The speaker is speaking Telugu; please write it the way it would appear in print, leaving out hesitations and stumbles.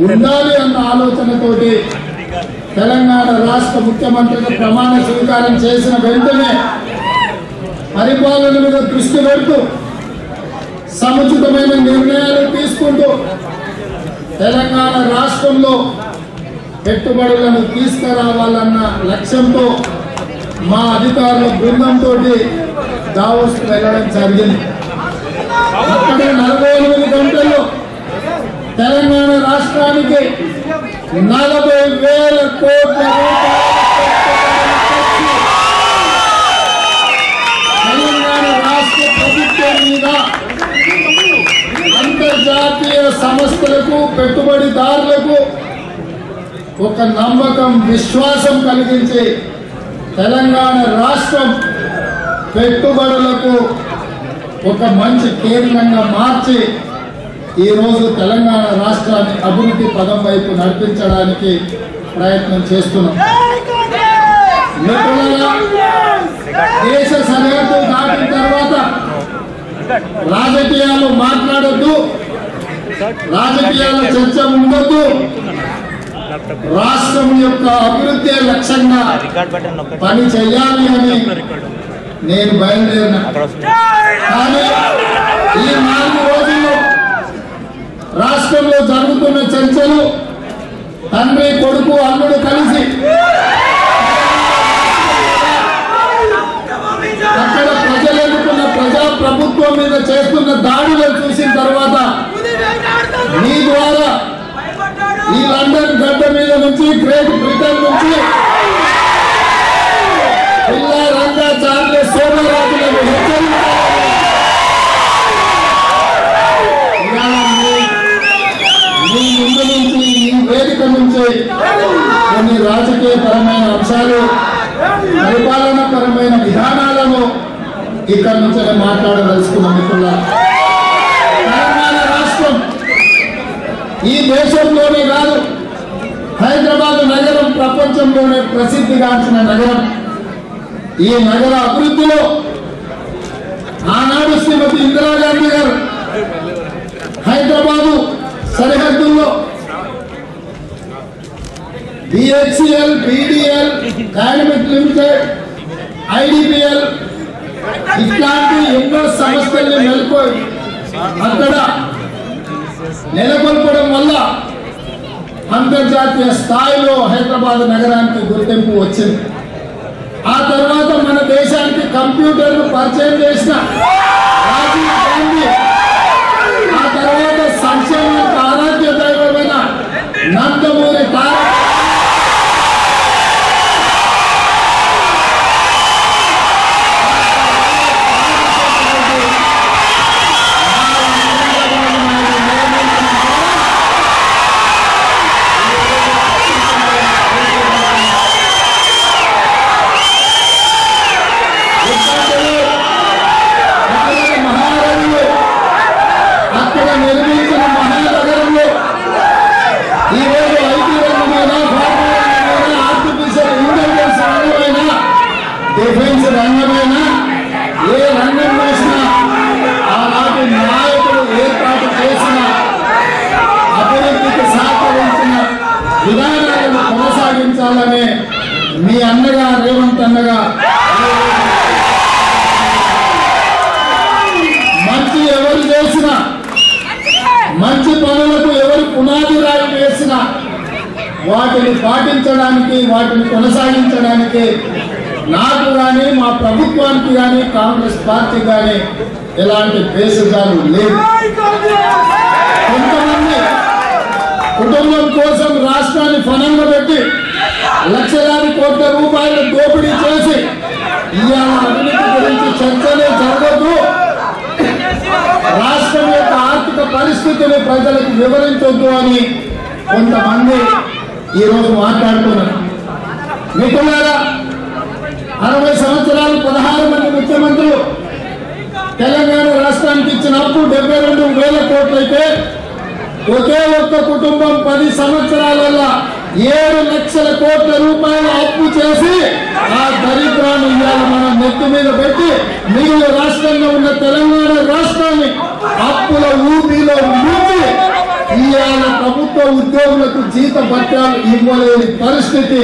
ఉండాలి అన్న ఆలోచనతోటి తెలంగాణ రాష్ట్ర ముఖ్యమంత్రిగా ప్రమాణ స్వీకారం చేసిన వెంటనే పరిపాలన మీద దృష్టి పెడుతూ సముచితమైన నిర్ణయాలు తీసుకుంటూ తెలంగాణ రాష్ట్రంలో పెట్టుబడులను తీసుకురావాలన్న లక్ష్యంతో మా అధికారుల బృందంతో దావోస్కు వెళ్ళడం జరిగింది. అక్కడ 48 గంటల్లో తెలంగాణ రాష్ట్రానికి 40,000 కోట్ల తెలంగాణ రాష్ట్ర ప్రభుత్వం మీద అంతర్జాతీయ సంస్థలకు పెట్టుబడిదారులకు ఒక నమ్మకం విశ్వాసం కలిగించి తెలంగాణ రాష్ట్రం పెట్టుబడులకు ఒక మంచి కేంద్రంగా మార్చి ఈరోజు తెలంగాణ రాష్ట్రాన్ని అభివృద్ధి పదం వైపు నడిపించడానికి ప్రయత్నం చేస్తున్నాం. దేశ సరిహద్దు దాటిన తర్వాత రాజకీయాలు మాట్లాడొద్దు, రాజకీయాల చర్చ ఉండొద్దు, రాష్ట్రం యొక్క అభివృద్ధి లక్ష్యంగా పని చేయాలి అని నేను బయలుదేరిన. కానీ ఈ 4 రోజుల్లో రాష్ట్రంలో జరుగుతున్న చర్చలు తండ్రి కొడుకు అల్లుడు కలిసి అక్కడ ప్రజలు ఎన్నుకున్న ప్రజాప్రభుత్వం మీద చేస్తున్న దాడులను చూసిన తర్వాత మీ ద్వారా ఈ లండన్ గడ్డ మీద నుంచి గ్రేట్ బ్రిటన్ నుంచి పిల్ల రంగా చార్లెస్ సోమరాజులను మీ ముందు నుంచి ఈ వేదిక నుంచి కొన్ని రాజకీయపరమైన అంశాలు పరిపాలనాపరమైన విధానాలను ఇక్కడ నుంచి మాట్లాడదలుచుకున్నాం. మిత్రులారా, తెలంగాణ రాష్ట్రం ఈ దేశంలోనే కాదు, హైదరాబాద్ నగరం ప్రపంచంలోనే ప్రసిద్ధిగాంచిన నగరం. ఈ నగర అభివృద్ధిలో ఆనాడు శ్రీమతి ఇందిరాగాంధీ గారు హైదరాబాదు సరిహద్దుల్లో BHCL, BDL, dynamic limited, IDPL ఇట్లాంటి ఎన్నో సంస్థల్ని అక్కడ నెలకొల్పడం వల్ల అంతర్జాతీయ స్థాయిలో హైదరాబాద్ నగరానికి గుర్తింపు వచ్చింది. ఆ తర్వాత మన దేశానికి కంప్యూటర్ను పరిచయం చేసిన రాజీవ్ గాంధీ, ఆ తర్వాత సంక్షేమానికి ఆరాధ్య దైవమైన నందమూరి తారక డిఫెన్స్ రంగమైనా ఏ రంగం వేసినా ఆనాటి నాయకులు ఏర్పాటు చేసిన అభివృద్ధికి సహకరించిన విధానాలను కొనసాగించాలనే మీ అన్నగా రేవంత్ అన్నగా మంచి ఎవరు చేసినా, మంచి పనులకు ఎవరు పునాది రాయి వేసినా వాటిని పాటించడానికి, వాటిని కొనసాగించడానికి నాకు కానీ మా ప్రభుత్వానికి కానీ కాంగ్రెస్ పార్టీ కానీ ఎలాంటి బేసిజాలు లేవు. కొంతమంది కుటుంబం కోసం రాష్ట్రాన్ని ఫలంగా పెట్టి లక్షలాది కోట్ల రూపాయలు దోపిడీ చేసి ఇవాళ అవినీతి గురించి చర్చలే జరగదు, రాష్ట్రం యొక్క ఆర్థిక పరిస్థితిని ప్రజలకు వివరించొద్దు అని కొంతమంది ఈరోజు మాట్లాడుతున్నారు. మిత్రులారా, 60 సంవత్సరాలు 16 మంది ముఖ్యమంత్రులు తెలంగాణ రాష్ట్రానికి ఇచ్చిన అప్పు 72,000 కోట్లు అయితే ఒకే ఒక్క కుటుంబం 10 సంవత్సరాలలో 7 లక్షల కోట్ల రూపాయల అప్పు చేసి ఆ దరిద్రాన్ని ఇవాళ మనం నెత్తి మీద పెట్టి మిగిలిన రాష్ట్రంలో ఉన్న తెలంగాణ రాష్ట్రాన్ని అప్పుల ఊపిలో ముంచి ఇవాళ ప్రభుత్వ ఉద్యోగులకు జీత భత్యాలు ఇవ్వలేని పరిస్థితి